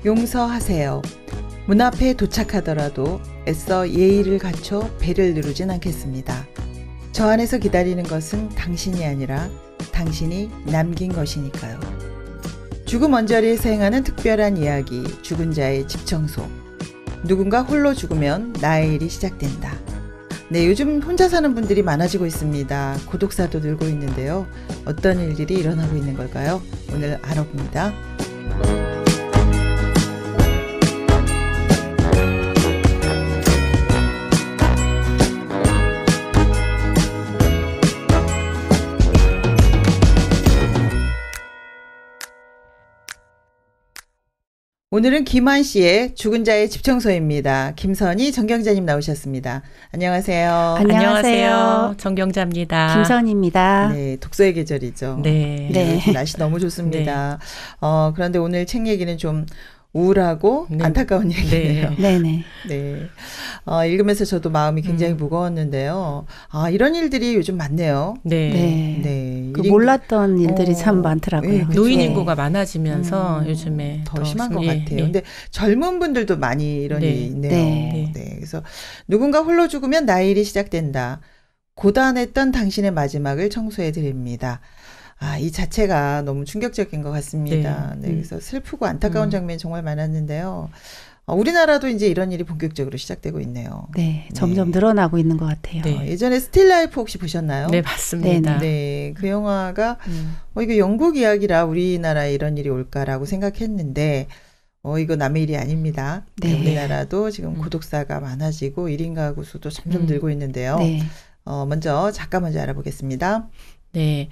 용서하세요. 문 앞에 도착하더라도 애써 예의를 갖춰 배를 누르진 않겠습니다. 저 안에서 기다리는 것은 당신이 아니라 당신이 남긴 것이니까요. 죽음 언저리에서 행하는 특별한 이야기, 죽은 자의 집 청소. 누군가 홀로 죽으면 나의 일이 시작된다. 네, 요즘 혼자 사는 분들이 많아지고 있습니다. 고독사도 늘고 있는데요. 어떤 일들이 일어나고 있는 걸까요? 오늘 알아봅니다. 오늘은 김환 씨의 죽은 자의 집 청소입니다. 김선희 정경자님 나오셨습니다. 안녕하세요. 안녕하세요. 정경자입니다. 김선희입니다. 네, 독서의 계절이죠. 네. 네. 날씨 너무 좋습니다. 네. 그런데 오늘 책 얘기는 좀 우울하고 네. 안타까운 얘기네요. 네네. 네. 읽으면서 저도 마음이 굉장히 무거웠는데요. 이런 일들이 요즘 많네요. 네. 네. 네. 그 몰랐던 일들이 참 많더라고요. 네, 노인 인구가 많아지면서 요즘에 더 심한 것 같아요. 근데 젊은 분들도 많이 이런 일이 있네요. 네. 그래서 누군가 홀로 죽으면 나의 일이 시작된다. 고단했던 당신의 마지막을 청소해 드립니다. 이 자체가 너무 충격적인 것 같습니다. 네. 그래서 슬프고 안타까운 장면이 정말 많았는데요. 우리나라도 이제 이런 일이 본격적으로 시작되고 있네요. 네, 점점 늘어나고 있는 것 같아요. 네. 예전에 스틸 라이프 혹시 보셨나요? 네, 봤습니다. 네, 그 영화가 이거 영국 이야기라 우리나라에 이런 일이 올까라고 생각했는데 이거 남의 일이 아닙니다. 네. 우리나라도 지금 고독사가 많아지고 1인 가구 수도 점점 늘고 있는데요. 네. 먼저 작가 먼저 알아보겠습니다. 네.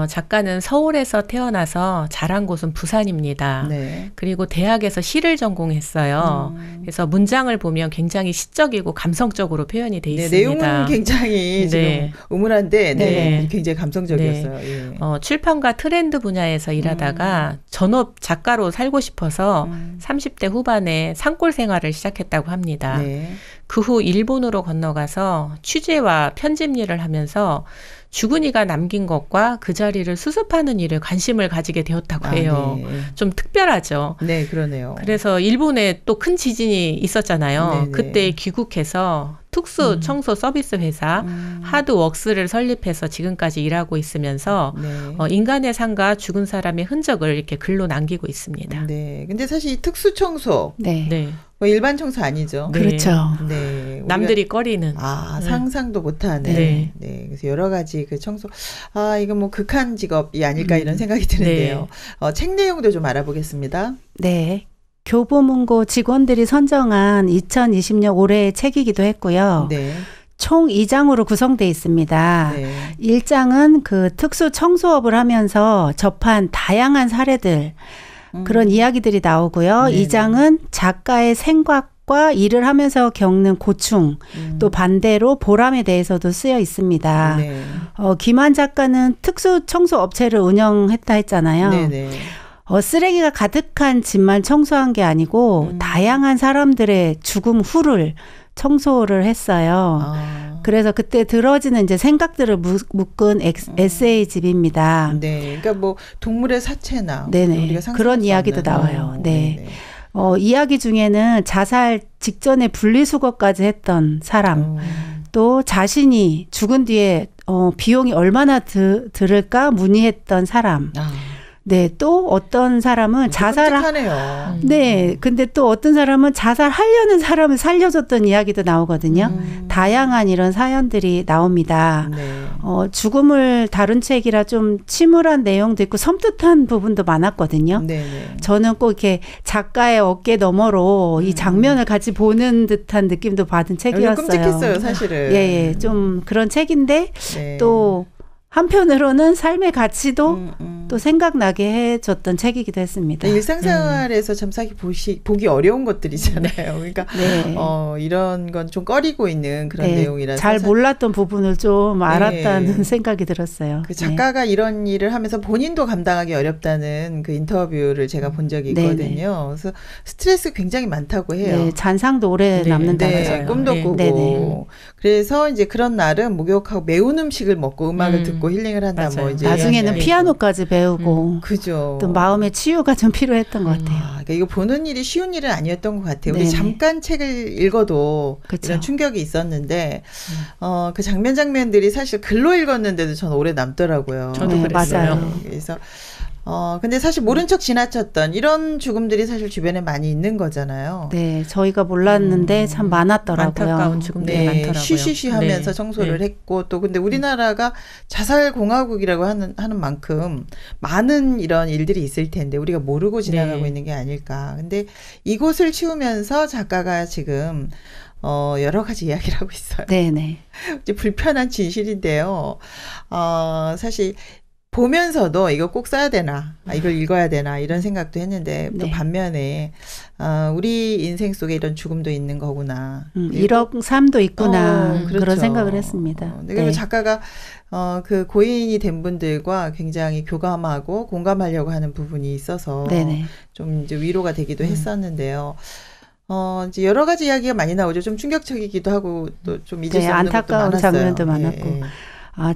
작가는 서울에서 태어나서 자란 곳은 부산입니다. 네. 그리고 대학에서 시를 전공했어요. 그래서 문장을 보면 굉장히 시적이고 감성적으로 표현이 돼 있습니다. 내용은 굉장히 지금 우물한데 굉장히 감성적이었어요. 네. 출판과 트렌드 분야에서 일하다가 전업 작가로 살고 싶어서 30대 후반에 산골 생활을 시작했다고 합니다. 네. 그 후 일본으로 건너가서 취재와 편집 일을 하면서 죽은 이가 남긴 것과 그 자리를 수습하는 일에 관심을 가지게 되었다고 해요. 네. 좀 특별하죠. 네, 그러네요. 그래서 일본에 또 큰 지진이 있었잖아요. 네네. 그때 귀국해서 특수 청소 서비스 회사 하드웍스를 설립해서 지금까지 일하고 있으면서 인간의 삶과 죽은 사람의 흔적을 이렇게 글로 남기고 있습니다. 네. 근데 사실 이 특수 청소 일반 청소 아니죠. 네. 그렇죠. 네. 남들이 꺼리는. 상상도 못하는. 네. 네. 그래서 여러 가지 그 청소. 이거 뭐 극한 직업이 아닐까 이런 생각이 드는데요. 책 내용도 좀 알아보겠습니다. 네. 교보문고 직원들이 선정한 2020년 올해의 책이기도 했고요. 네. 총 2장으로 구성되어 있습니다. 네. 1장은 그 특수 청소업을 하면서 접한 다양한 사례들, 그런 이야기들이 나오고요. 네네. 2장은 작가의 생각과 일을 하면서 겪는 고충, 또 반대로 보람에 대해서도 쓰여 있습니다. 네. 김한 작가는 특수 청소 업체를 운영했다 했잖아요. 네네. 쓰레기가 가득한 집만 청소한 게 아니고 다양한 사람들의 죽음 후를 청소를 했어요. 그래서 그때 들어지는 이제 생각들을 묶은 에세이집입니다. 네, 그러니까 뭐 동물의 사체나 네네. 우리가 그런 이야기도 나와요. 네. 이야기 중에는 자살 직전에 분리수거까지 했던 사람, 또 자신이 죽은 뒤에 비용이 얼마나 들을까 문의했던 사람. 네, 또 어떤 사람은 끔찍하네요. 네, 근데 또 어떤 사람은 자살하려는 사람을 살려줬던 이야기도 나오거든요. 다양한 이런 사연들이 나옵니다. 네. 죽음을 다룬 책이라 좀 침울한 내용도 있고 섬뜩한 부분도 많았거든요. 네네. 저는 꼭 이렇게 작가의 어깨 너머로 이 장면을 같이 보는 듯한 느낌도 받은 책이었어요. 끔찍했어요, 사실은. 예, 좀 그런 책인데 또 한편으로는 삶의 가치도 또 생각나게 해줬던 책이기도 했습니다. 일상생활에서 참 보기 어려운 것들이잖아요. 그러니까 이런 건 좀 꺼리고 있는 그런 내용이라서 잘 몰랐던 부분을 좀 알았다는 생각이 들었어요. 그 작가가 이런 일을 하면서 본인도 감당하기 어렵다는 그 인터뷰를 제가 본 적이 있거든요. 그래서 스트레스 굉장히 많다고 해요. 네, 잔상도 오래 남는다고 해요. 꿈도 꾸고. 그래서 이제 그런 날은 목욕하고 매운 음식을 먹고 음악을 듣고 듣고 힐링을 한다. 뭐 이제 나중에는 피아노까지 배우고 그죠. 또 마음의 치유가 좀 필요했던 것 같아요. 그러니까 이거 보는 일이 쉬운 일은 아니었던 것 같아요. 우리 네네. 잠깐 책을 읽어도 그쵸. 이런 충격이 있었는데 그 장면들이 사실 글로 읽었는데도 저는 오래 남더라고요. 저도 그랬어요. 맞아요. 그래서 근데 사실 모른 척 지나쳤던 이런 죽음들이 사실 주변에 많이 있는 거잖아요. 네, 저희가 몰랐는데 참 많았더라고요. 안타까운 죽음들이 네, 많더라고요. 쉬쉬쉬 하면서 네. 청소를 네. 했고 또 근데 우리나라가 자살 공화국이라고 하는 만큼 많은 이런 일들이 있을 텐데 우리가 모르고 지나가고 네. 있는 게 아닐까. 근데 이곳을 치우면서 작가가 지금 여러 가지 이야기를 하고 있어요. 네네. 이제 불편한 진실인데요. 사실 보면서도 이거 꼭 써야 되나, 이걸 읽어야 되나 이런 생각도 했는데 또 네. 반면에 우리 인생 속에 이런 죽음도 있는 거구나. 이런 삶도 있구나. 그렇죠. 그런 생각을 했습니다. 그리고 네. 작가가 그 고인이 된 분들과 굉장히 교감하고 공감하려고 하는 부분이 있어서 네네. 좀 이제 위로가 되기도 했었는데요. 이제 여러 가지 이야기가 많이 나오죠. 좀 충격적이기도 하고 또 좀 잊을 수 없는 안타까운 것도 많았어요. 장면도 많았고. 예, 예.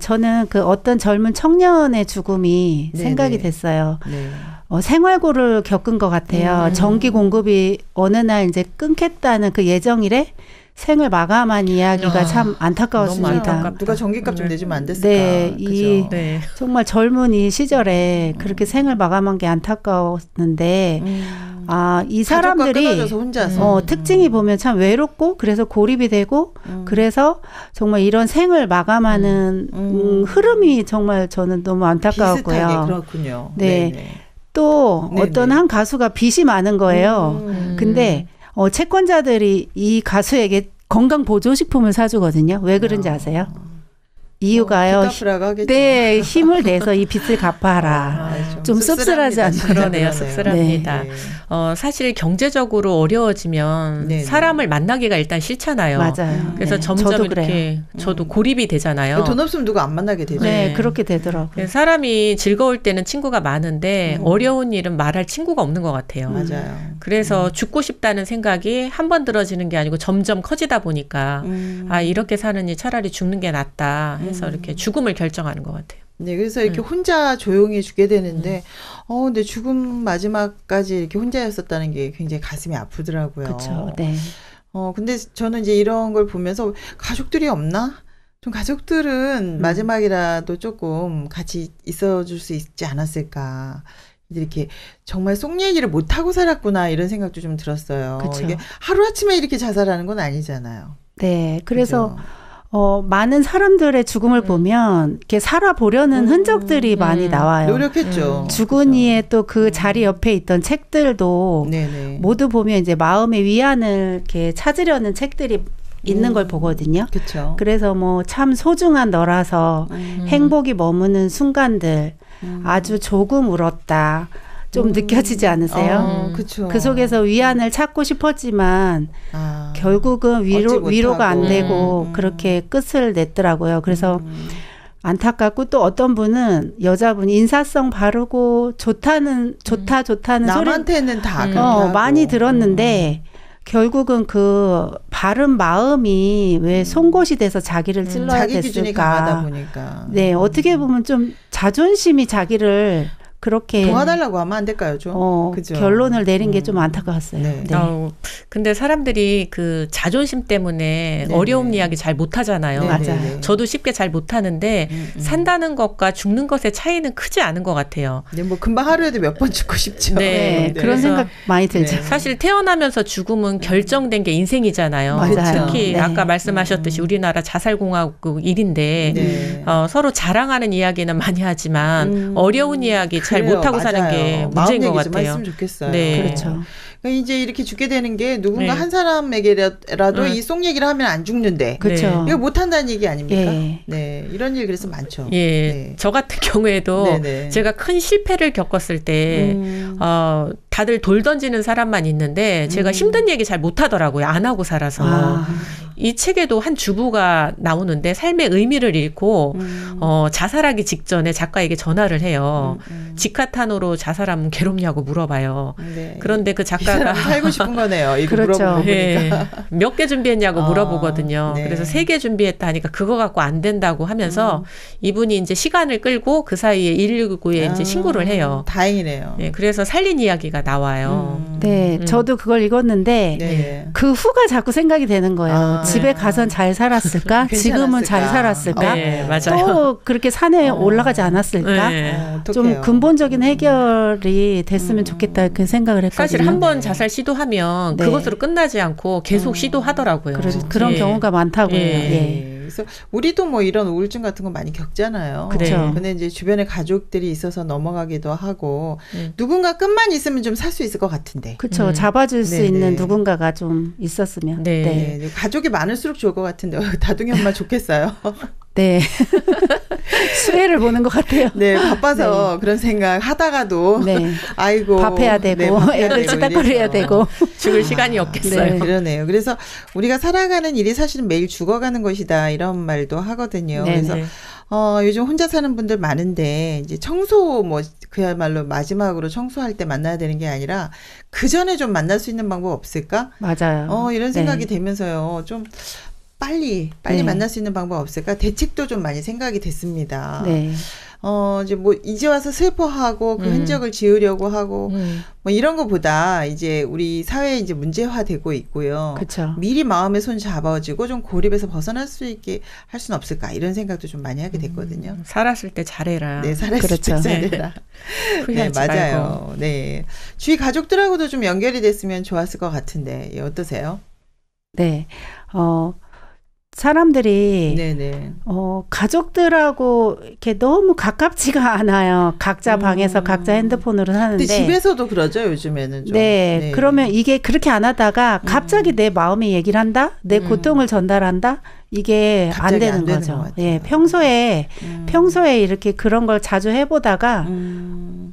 저는 그 어떤 젊은 청년의 죽음이 네네. 생각이 됐어요. 네. 생활고를 겪은 것 같아요. 전기 공급이 어느 날 이제 끊겠다는 그 예정일에 생을 마감한 이야기가 참 안타까웠습니다. 너무 안타깝다. 누가 전기값 좀 내주면 안 됐을까? 네, 그죠? 네. 정말 젊은 이 시절에 그렇게 생을 마감한 게 안타까웠는데 이 사람들이 가족과 끊어져서 혼자서. 특징이 보면 참 외롭고 그래서 고립이 되고 그래서 정말 이런 생을 마감하는 흐름이 정말 저는 너무 안타까웠고요. 비슷하게 그렇군요. 네. 네네. 또 네네. 어떤 한 가수가 빚이 많은 거예요. 근데 채권자들이 이 가수에게 건강 보조식품을 사주거든요. 왜 그런지 아세요? 이유가요. 빚 갚으라고 하겠죠. 네, 힘을 내서 이 빚을 갚아라. 좀 씁쓸하지 않나요? 그러네요. 씁쓸합니다. 네. 사실 경제적으로 어려워지면 네네. 사람을 만나기가 일단 싫잖아요. 맞아요. 그래서 네, 점점 저도 이렇게 그래요. 저도 고립이 되잖아요. 돈 없으면 누가 안 만나게 되죠. 네, 네. 그렇게 되더라고요. 사람이 즐거울 때는 친구가 많은데 어려운 일은 말할 친구가 없는 것 같아요. 맞아요. 그래서 죽고 싶다는 생각이 한 번 들어지는 게 아니고 점점 커지다 보니까 이렇게 사느니 차라리 죽는 게 낫다 해서 이렇게 죽음을 결정하는 것 같아요. 네, 그래서 이렇게 혼자 조용히 죽게 되는데, 근데 죽음 마지막까지 이렇게 혼자였었다는 게 굉장히 가슴이 아프더라고요. 그렇죠. 네. 근데 저는 이제 이런 걸 보면서 가족들이 없나? 좀 가족들은 마지막이라도 조금 같이 있어줄 수 있지 않았을까. 이렇게 정말 속 얘기를 못하고 살았구나 이런 생각도 좀 들었어요. 그쵸. 이게 하루아침에 이렇게 자살하는 건 아니잖아요. 네. 그래서 그죠? 많은 사람들의 죽음을 보면 이렇게 살아보려는 흔적들이 많이 나와요. 노력했죠. 죽은 이의 또 그 자리 옆에 있던 책들도 네네. 모두 보면 이제 마음의 위안을 이렇게 찾으려는 책들이 있는 걸 보거든요. 그렇죠. 그래서 뭐 참 소중한 너라서 행복이 머무는 순간들 아주 조금 울었다. 좀 느껴지지 않으세요? 그렇죠. 그 속에서 위안을 찾고 싶었지만 결국은 위로가 안 되고 그렇게 끝을 냈더라고요. 그래서 안타깝고 또 어떤 분은 여자분 인사성 바르고 좋다는 남한테는 다 소리 그렇게 하고. 많이 들었는데 결국은 그 바른 마음이 왜 송곳이 돼서 자기를 찔러야 자기 기준이 강하다 됐을까? 보니까. 네, 어떻게 보면 좀 자존심이 자기를 그렇게 도와달라고 하면 안 될까요, 좀? 그죠? 결론을 내린 게 좀 안타까웠어요. 네. 네. 근데 사람들이 그 자존심 때문에 네네. 어려운 이야기 잘 못하잖아요. 맞아요. 저도 쉽게 잘 못하는데 산다는 것과 죽는 것의 차이는 크지 않은 것 같아요. 네, 뭐 금방 하루에도 몇 번 죽고 싶죠. 네, 그런 그래서- 생각 많이 들죠. 네. 사실 태어나면서 죽음은 결정된 게 인생이잖아요. 맞아요. 특히 네. 아까 말씀하셨듯이 우리나라 자살공화국 일인데 네. 서로 자랑하는 이야기는 많이 하지만 어려운 이야기 잘 그래요. 못하고 사는 맞아요. 게 마음 문제인 것 얘기 좀 같아요. 했으면 좋겠어요. 네. 그렇죠. 그러니까 이제 이렇게 죽게 되는 게 누군가 네. 한 사람에게라도 이 속 얘기를 하면 안 죽는데. 그렇죠. 이거 못한다는 얘기 아닙니까? 예. 네. 이런 일 그래서 많죠. 예, 네. 저 같은 경우에도 네네. 제가 큰 실패를 겪었을 때 다들 돌 던지는 사람만 있는데 제가 힘든 얘기 잘 못하더라고요. 안 하고 살아서. 이 책에도 한 주부가 나오는데 삶의 의미를 잃고 자살하기 직전에 작가에게 전화를 해요. 직화탄으로 자살하면 괴롭냐고 물어봐요. 네. 그런데 그 작가가 살고 싶은 거네요. 이거 그렇죠. 물어보고 네. 보니까. 몇 개 준비했냐고 물어보거든요. 네. 그래서 3개 준비했다 하니까 그거 갖고 안 된다고 하면서 이분이 이제 시간을 끌고 그 사이에 119에 이제 신고를 해요. 다행이네요. 네, 그래서 살린 이야기가 나와요. 네, 저도 그걸 읽었는데 네. 그 후가 자꾸 생각이 되는 거예요. 집에 가선 잘 살았을까? 지금은 잘 살았을까? 네, 맞아요. 또 그렇게 산에 올라가지 않았을까? 네. 좀 근본적인 해결이 됐으면 좋겠다 그 생각을 했거든요. 사실 한 번 자살 시도하면 네. 그것으로 끝나지 않고 계속 시도하더라고요. 그런 예. 경우가 많다고요. 예. 그래서 우리도 뭐 이런 우울증 같은 거 많이 겪잖아요. 그렇죠. 근데 이제 주변에 가족들이 있어서 넘어가기도 하고 누군가 끝만 있으면 좀 살 수 있을 것 같은데. 그렇죠. 잡아줄 수 네네. 있는 누군가가 좀 있었으면. 네. 네. 가족이 많을수록 좋을 것 같은데 다둥이 엄마 좋겠어요. 네. 수혜를 보는 것 같아요. 네, 바빠서 그런 생각 하다가도 네. 아이고 밥 해야 되고 네, 밥 해야 애들 되고 치다거려야 이래서. 되고. 죽을 시간이 없겠어요. 네. 그러네요. 그래서 우리가 살아가는 일이 사실은 매일 죽어가는 것이다 이런 말도 하거든요. 네네. 그래서 요즘 혼자 사는 분들 많은데 이제 청소 뭐 그야말로 마지막으로 청소할 때 만나야 되는 게 아니라 그 전에 좀 만날 수 있는 방법 없을까? 맞아요. 이런 생각이 네. 되면서요. 좀 빨리 네. 만날 수 있는 방법 없을까? 대책도 좀 많이 생각이 됐습니다. 네. 이제 뭐 이제 와서 슬퍼하고 그 흔적을 지우려고 하고 뭐 이런 거보다 이제 우리 사회에 이제 문제화되고 있고요. 그렇죠. 미리 마음의 손 잡아주고 좀 고립에서 벗어날 수 있게 할 수는 없을까 이런 생각도 좀 많이 하게 됐거든요. 살았을 때 잘해라. 네, 살았을 그렇죠. 때 잘해라. 네, 후회하지 맞아요. 말고. 네, 주위 가족들하고도 좀 연결이 됐으면 좋았을 것 같은데 어떠세요? 네. 사람들이 네네. 가족들하고 이렇게 너무 가깝지가 않아요. 각자 방에서 각자 핸드폰으로 사는데. 근데 집에서도 그러죠 요즘에는 좀. 네. 그러면 이게 그렇게 안 하다가 갑자기 내 마음의 얘기를 한다? 내 고통을 전달한다? 이게 안 갑자기 되는 안 되는 거죠. 것 같아요. 예, 평소에 이렇게 그런 걸 자주 해보다가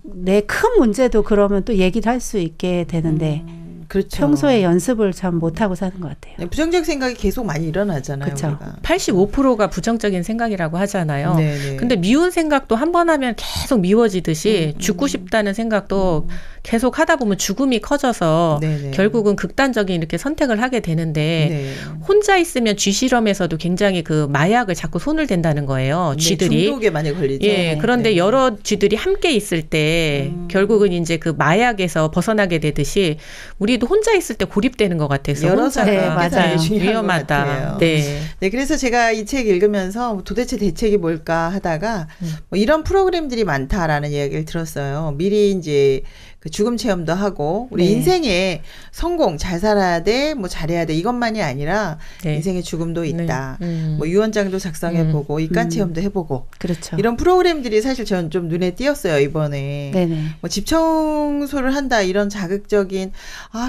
내 큰 문제도 그러면 또 얘기를 할 수 있게 되는데 그렇죠. 평소에 연습을 참 못하고 사는 것 같아요. 네, 부정적 생각이 계속 많이 일어나잖아요. 그쵸. 우리가. 85%가 부정적인 생각이라고 하잖아요. 네네. 근데 미운 생각도 한 번 하면 계속 미워지듯이 죽고 싶다는 생각도 계속 하다 보면 죽음이 커져서 네네. 결국은 극단적인 이렇게 선택을 하게 되는데 네. 혼자 있으면 쥐 실험에서도 굉장히 그 마약을 자꾸 손을 댄다는 거예요. 쥐들이. 네, 중독에 많이 걸리죠. 예, 그런데 네. 여러 쥐들이 함께 있을 때 결국은 이제 그 마약에서 벗어나게 되듯이 우리도 혼자 있을 때 고립되는 것 같아서 여러서 혼자가 네, 맞아요. 위험하다. 네. 네, 그래서 제가 이 책 읽으면서 도대체 대책이 뭘까 하다가 뭐 이런 프로그램들이 많다라는 이야기를 들었어요. 미리 이제 그 죽음 체험도 하고 우리 네. 인생에 성공 잘 살아야 돼, 뭐 잘해야 돼 이것만이 아니라 네. 인생의 죽음도 있다. 네. 뭐 유언장도 작성해보고 입간 체험도 해보고 그렇죠. 이런 프로그램들이 사실 저는 좀 눈에 띄었어요 이번에. 네네. 뭐 집 청소를 한다 이런 자극적인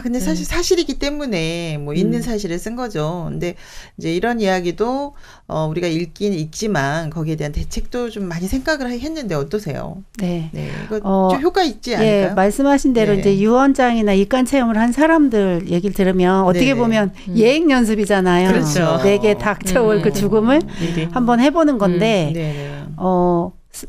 근데 사실 사실이기 때문에 뭐 있는 사실을 쓴 거죠. 근데 이제 이런 이야기도 우리가 읽긴 읽지만 거기에 대한 대책도 좀 많이 생각을 했는데 어떠세요? 네. 네, 이거 좀 효과 있지 않을까요? 예, 말씀하신 대로 네. 이제 유언장이나 입간 체험을 한 사람들 얘기를 들으면 어떻게 네네. 보면 예행 연습이잖아요. 그렇죠. 내게 닥쳐올 그 죽음을 미리. 한번 해보는 건데 네네.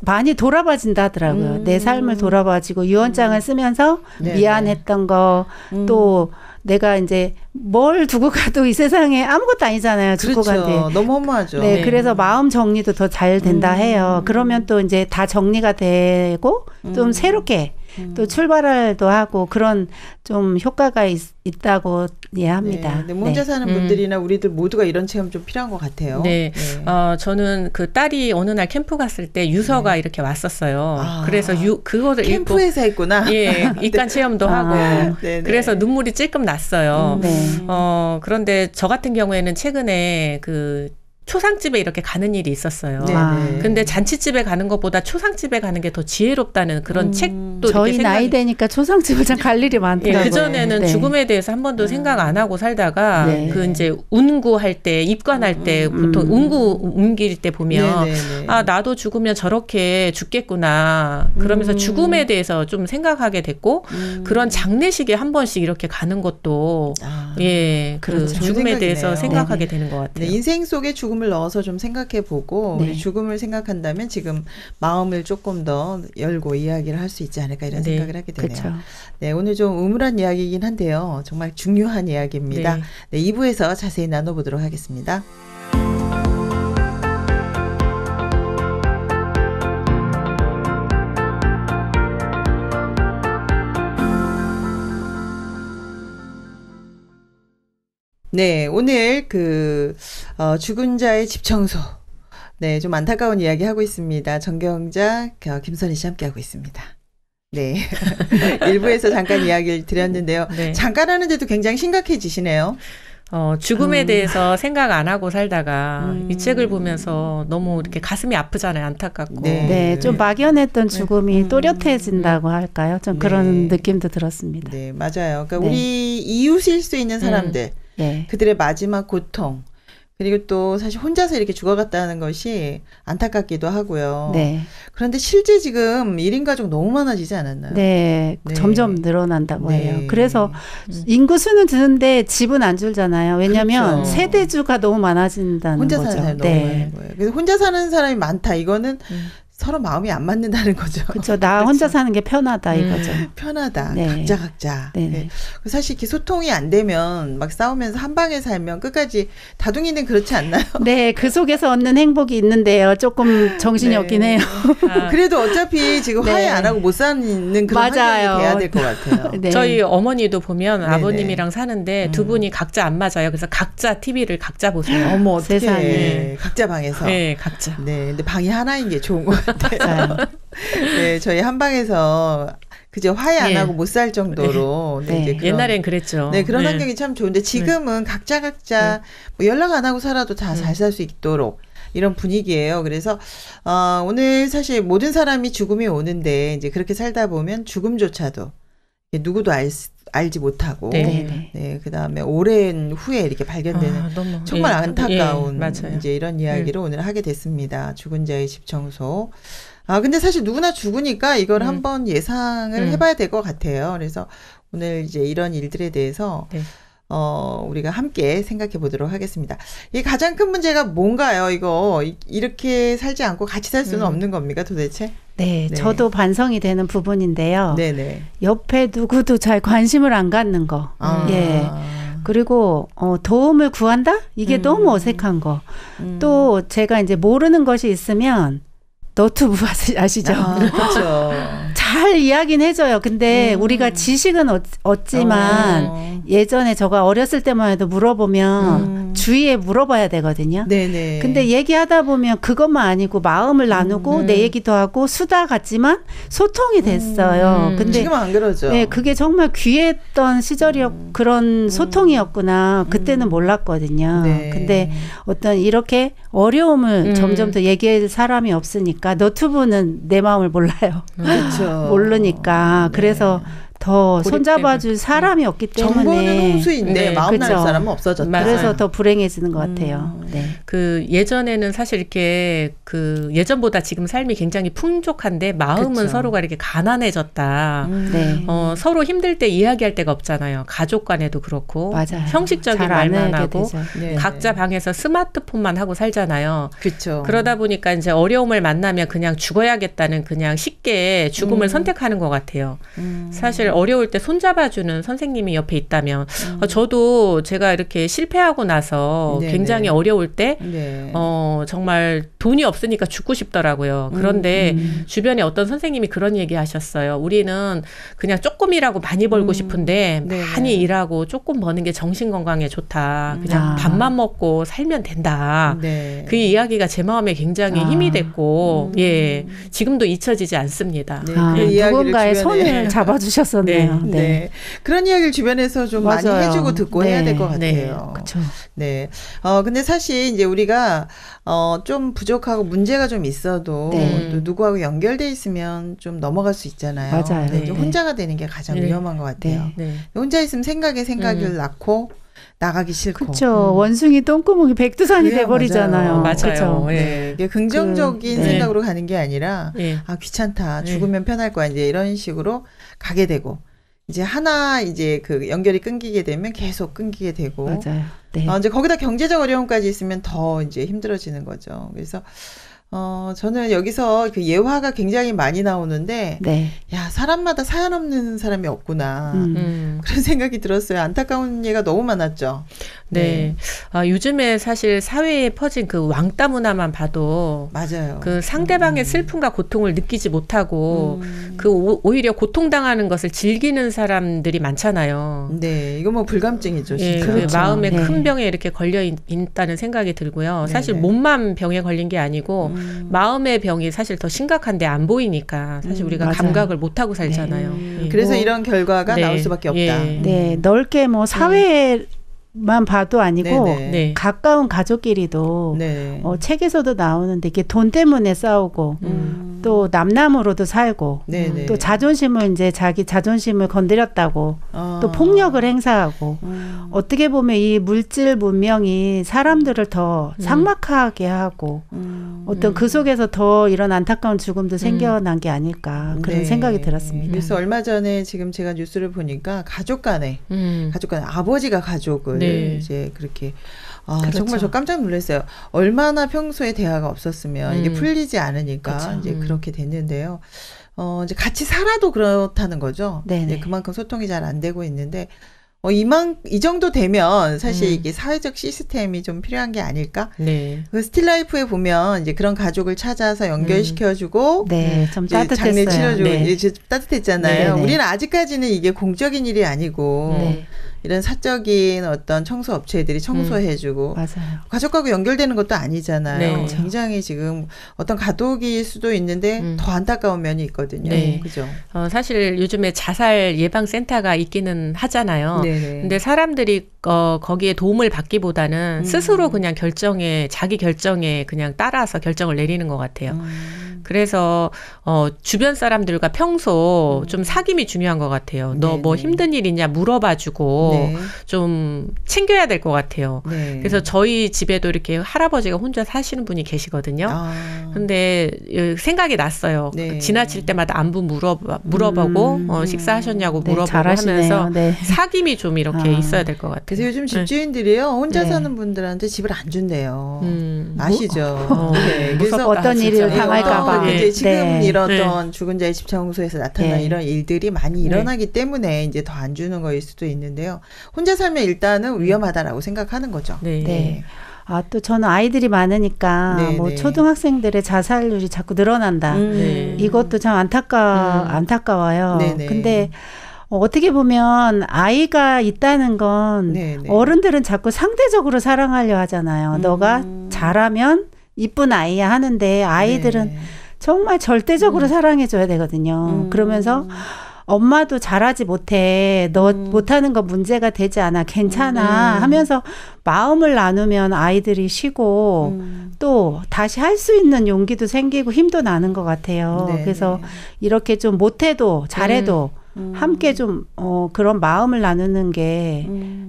많이 돌아봐진다 하더라고요. 내 삶을 돌아봐지고 유언장을 쓰면서 네네. 미안했던 거 또 내가 이제 뭘 두고 가도 이 세상에 아무것도 아니잖아요. 죽고 간 뒤에. 그렇죠. 너무 허무하죠. 네, 그래서 마음 정리도 더 잘 된다 해요. 그러면 또 이제 다 정리가 되고 좀 새롭게 또 출발도 하고 그런 좀 효과가 있다고 이해합니다. 네, 근데 혼자 사는 분들이나 우리들 모두가 이런 체험 좀 필요한 것 같아요. 네. 저는 그 딸이 어느 날 캠프 갔을 때 유서가 이렇게 왔었어요. 그래서 그거를 캠프에서 했구나. 예, 입간 체험도 하고. 네네. 그래서 눈물이 찔끔 났어요. 네. 그런데 저 같은 경우에는 최근에 그 초상집에 이렇게 가는 일이 있었어요. 근데 잔치집에 가는 것보다 초상집에 가는 게 더 지혜롭다는 그런 책도 저희 이렇게 나이 되니까 초상집을 참 갈 일이 많더라고요. 그전에는 죽음에 대해서 한 번도 생각 안 하고 살다가 그 이제 운구할 때 입관할 때 보통 운구 옮길 때 보면 아 나도 죽으면 저렇게 죽겠구나 그러면서 죽음에 대해서 좀 생각하게 됐고 그런 장례식에 한 번씩 이렇게 가는 것도 그 죽음에 대해서 생각하게 되는 것 같아요. 인생 속에 죽음을 넣어서 좀 생각해보고 우리 죽음을 생각한다면 지금 마음을 조금 더 열고 이야기를 할 수 있지 않을까 이런 생각을 하게 되네요. 그쵸. 네, 오늘 좀 음울한 이야기이긴 한데요. 정말 중요한 이야기입니다. 네, 2부에서 자세히 나눠보도록 하겠습니다. 네, 오늘 죽은 자의 집 청소. 네, 좀 안타까운 이야기 하고 있습니다. 정경자, 김선희 씨 함께하고 있습니다. 네. 일부에서 잠깐 이야기를 드렸는데요. 잠깐 하는데도 굉장히 심각해지시네요. 죽음에 대해서 생각 안 하고 살다가 이 책을 보면서 너무 이렇게 가슴이 아프잖아요. 안타깝고. 좀 막연했던 죽음이 또렷해진다고 할까요? 좀 그런 느낌도 들었습니다. 네, 맞아요. 그러니까 우리 이웃일 수 있는 사람들, 그들의 마지막 고통, 그리고 또 사실 혼자서 이렇게 죽어갔다는 것이 안타깝기도 하고요. 그런데 실제 지금 1인 가족 너무 많아지지 않았나요? 점점 늘어난다고 해요. 그래서 인구수는 드는데 집은 안 줄잖아요. 왜냐하면 세대주가 너무 많아진다는 혼자 거죠. 사는 사람이 너무 많은 거예요. 그래서 혼자 사는 사람이 많다. 이거는 서로 마음이 안 맞는다는 거죠. 그렇죠. 나 혼자 사는 게 편하다 이거죠. 편하다. 각자. 사실 이렇게 소통이 안 되면 막 싸우면서 한 방에 살면 끝까지 다둥이는 그렇지 않나요? 그 속에서 얻는 행복이 있는데요. 조금 정신이 없긴 해요. 그래도 어차피 지금 화해 안 하고 못 사는 그런 환경이 돼야 될 것 같아요. 저희 어머니도 보면 아버님이랑 사는데 두 분이 각자 안 맞아요. 그래서 각자 TV를 각자 보세요. 어머, 어떡해. 세상에. 각자 방에서. 각자. 근데 방이 하나인 게 좋은 것 같아요. 네, 저희 한방에서 그저 화해 안 하고 못 살 정도로 이제 옛날엔 그랬죠. 그런 환경이 참 좋은데 지금은 각자 뭐 연락 안 하고 살아도 다 잘 살 수 있도록 이런 분위기예요. 그래서 오늘 사실 모든 사람이 죽음이 오는데 이제 그렇게 살다 보면 죽음조차도 누구도 알지 못하고 그다음에 오랜 후에 이렇게 발견되는 너무, 정말 안타까운 이제 이런 이야기를 오늘 하게 됐습니다. 죽은 자의 집 청소. 근데 사실 누구나 죽으니까 이걸 한번 예상을 해봐야 될 것 같아요. 그래서 오늘 이제 이런 일들에 대해서 우리가 함께 생각해 보도록 하겠습니다. 이 가장 큰 문제가 뭔가요? 이거 이렇게 살지 않고 같이 살 수는 없는 겁니까 도대체? 저도 반성이 되는 부분인데요. 옆에 누구도 잘 관심을 안 갖는 거. 그리고 도움을 구한다? 이게 너무 어색한 거. 또 제가 이제 모르는 것이 있으면 너튜브 아시죠? 그렇죠. 잘 이야기는 해줘요. 근데 우리가 지식은 얻지만 예전에 제가 어렸을 때만 해도 물어보면 주위에 물어봐야 되거든요. 근데 얘기하다 보면 그것만 아니고 마음을 나누고 내 얘기도 하고 수다 같지만 소통이 됐어요. 근데 지금 안 그러죠. 그게 정말 귀했던 그런 소통이었구나. 그때는 몰랐거든요. 근데 어떤 이렇게 어려움을 점점 더 얘기할 사람이 없으니까 너튜브는 내 마음을 몰라요. 모르니까. 그래서 더 손잡아줄 사람이 없기 때문에 정보는 홍수인데 마음 나눌 사람은 없어졌다. 그래서 더 불행해지는 것 같아요. 그 예전에는 사실 이렇게 그 예전보다 지금 삶이 굉장히 풍족한데 마음은 서로가 이렇게 가난해졌다. 서로 힘들 때 이야기할 데가 없잖아요. 가족 간에도 그렇고 형식적인 말만 하고 각자 방에서 스마트폰만 하고 살잖아요. 그러다 보니까 이제 어려움을 만나면 그냥 죽어야겠다는 그냥 쉽게 죽음을 선택하는 것 같아요. 사실 어려울 때 손잡아주는 선생님이 옆에 있다면 저도 제가 이렇게 실패하고 나서 굉장히 어려울 때 정말 돈이 없으니까 죽고 싶더라고요. 그런데 주변에 어떤 선생님이 그런 얘기 하셨어요. 우리는 그냥 조금이라고 많이 벌고 싶은데 많이 일하고 조금 버는 게 정신 건강에 좋다. 그냥 밥만 먹고 살면 된다. 그 이야기가 제 마음에 굉장히 힘이 됐고 지금도 잊혀지지 않습니다. 누군가의 손을 잡아주셨었네요. 그런 이야기를 주변에서 좀 많이 해주고 듣고 해야 될 것 같아요. 네. 근데 사실 이제 우리가 좀 부족하고 문제가 좀 있어도 네. 또 누구하고 연결돼 있으면 좀 넘어갈 수 있잖아요. 맞아요. 네. 네. 혼자가 되는 게 가장 네. 위험한 것 같아요. 네. 혼자 있으면 생각을 낳고 나가기 싫고. 그렇죠. 원숭이 똥구멍이 백두산이 그래야 돼버리잖아요. 맞아요. 그쵸? 네. 이게 긍정적인 네. 생각으로 가는 게 아니라 네. 아 귀찮다. 네. 죽으면 편할 거야. 이제 이런 식으로 가게 되고 이제 하나 이제 그 연결이 끊기게 되면 계속 끊기게 되고 맞아요. 네. 이제 거기다 경제적 어려움까지 있으면 더 이제 힘들어지는 거죠. 그래서 저는 여기서 그 예화가 굉장히 많이 나오는데, 네. 야, 사람마다 사연 없는 사람이 없구나. 그런 생각이 들었어요. 안타까운 예가 너무 많았죠. 네. 요즘에 사실 사회에 퍼진 그 왕따 문화만 봐도 맞아요. 그 상대방의 슬픔과 고통을 느끼지 못하고 오히려 고통당하는 것을 즐기는 사람들이 많잖아요. 네. 이거 뭐 불감증이죠. 예, 진짜. 그 그렇죠. 마음에 네. 큰 병에 이렇게 걸려 있다는 생각이 들고요. 사실 네네. 몸만 병에 걸린 게 아니고 마음의 병이 사실 더 심각한데 안 보이니까 사실 우리가 맞아요. 감각을 못하고 살잖아요. 예. 그래서 뭐, 이런 결과가 네. 나올 수밖에 없다. 예. 네. 넓게 뭐 사회만 봐도 아니고 네네. 네. 가까운 가족끼리도 네. 책에서도 나오는데 이게 돈 때문에 싸우고 또 남남으로도 살고 네네. 또 자존심을 이제 자기 자존심을 건드렸다고 또 폭력을 행사하고 어떻게 보면 이 물질 문명이 사람들을 더 삭막하게 하고 어떤 그 속에서 더 이런 안타까운 죽음도 생겨난 게 아닐까 그런 네. 생각이 들었습니다. 그래서 얼마 전에 지금 제가 뉴스를 보니까 가족 간에 아버지가 가족을 네. 이제 그렇게 그렇죠. 정말 저 깜짝 놀랐어요. 얼마나 평소에 대화가 없었으면 이게 풀리지 않으니까 그렇죠. 이제 그렇게 됐는데요. 이제 같이 살아도 그렇다는 거죠. 네네. 이제 그만큼 소통이 잘 안 되고 있는데 이 정도 되면 사실 이게 사회적 시스템이 좀 필요한 게 아닐까? 네. 그 스틸라이프에 보면 이제 그런 가족을 찾아서 연결시켜주고 네, 좀 이제 따뜻했어요. 장례 치러주고 네. 이제 따뜻했잖아요. 네네. 우리는 아직까지는 이게 공적인 일이 아니고 네. 이런 사적인 어떤 청소 업체들이 청소해주고 맞아요. 가족하고 연결되는 것도 아니잖아요. 네. 굉장히 지금 어떤 가족일 수도 있는데 더 안타까운 면이 있거든요. 네. 그죠? 사실 요즘에 자살 예방센터가 있기는 하잖아요. 네네. 근데 사람들이 거기에 도움을 받기보다는 스스로 그냥 자기 결정에 그냥 따라서 결정을 내리는 것 같아요. 그래서 주변 사람들과 평소 좀 사귐이 중요한 것 같아요. 너 뭐 네네. 힘든 일 있냐 물어봐주고 네. 좀 챙겨야 될 것 같아요. 네. 그래서 저희 집에도 이렇게 할아버지가 혼자 사시는 분이 계시거든요. 근데 생각이 났어요. 네. 지나칠 때마다 안부 물어보고 식사하셨냐고 네, 물어보고 잘하시네요. 하면서 네. 사귐이 좀 이렇게 있어야 될 것 같아요. 그래서 요즘 집주인들이요 혼자 네. 사는 분들한테 집을 안 준대요. 아시죠? 네. 무섭다, 그래서 어떤 진짜. 일을 네. 당할까봐. 이제 지금 네. 이런 네. 어떤 죽은 자의 집 청소에서 나타난 네. 이런 일들이 많이 일어나기 때문에 이제 더 안 주는 거일 수도 있는데요. 혼자 살면 일단은 위험하다라고 생각하는 거죠. 네. 네. 또 저는 아이들이 많으니까 네, 뭐 네. 초등학생들의 자살률이 자꾸 늘어난다. 네. 이것도 참 안타까워요. 네, 네. 근데 어떻게 보면 아이가 있다는 건 네, 네. 어른들은 자꾸 상대적으로 사랑하려 하잖아요. 너가 잘하면 이쁜 아이야 하는데 아이들은 네. 정말 절대적으로 사랑해줘야 되거든요. 그러면서 엄마도 잘하지 못해. 너 못하는 거 문제가 되지 않아. 괜찮아. 하면서 마음을 나누면 아이들이 쉬고 또 다시 할 수 있는 용기도 생기고 힘도 나는 것 같아요. 네, 그래서 네. 이렇게 좀 못해도 잘해도 함께 좀 그런 마음을 나누는 게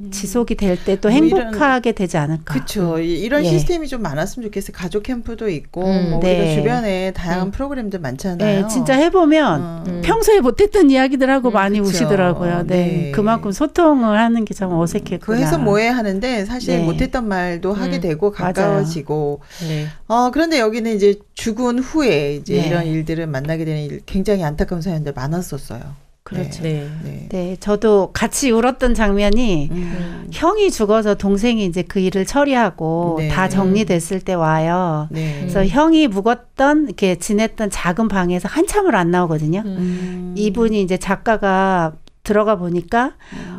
지속이 될 때 또 뭐 행복하게 되지 않을까. 그렇죠. 이런 예. 시스템이 좀 많았으면 좋겠어요. 가족 캠프도 있고 뭐 네. 우리가 주변에 다양한 프로그램들 많잖아요. 네, 진짜 해보면 평소에 못했던 이야기들하고 많이 그쵸. 우시더라고요. 네. 네. 그만큼 소통을 하는 게 참 어색했구나. 그 해서 뭐해 하는데 사실 네. 못했던 말도 하게 되고 가까워지고. 네. 그런데 여기는 이제 죽은 후에 이제 네. 이런 일들을 만나게 되는 굉장히 안타까운 사연들 많았었어요. 그렇죠. 네. 네. 네, 저도 같이 울었던 장면이 형이 죽어서 동생이 이제 그 일을 처리하고 네. 다 정리됐을 때 와요. 네. 그래서 형이 묵었던 이렇게 지냈던 작은 방에서 한참을 안 나오거든요. 이분이 이제 작가가 들어가 보니까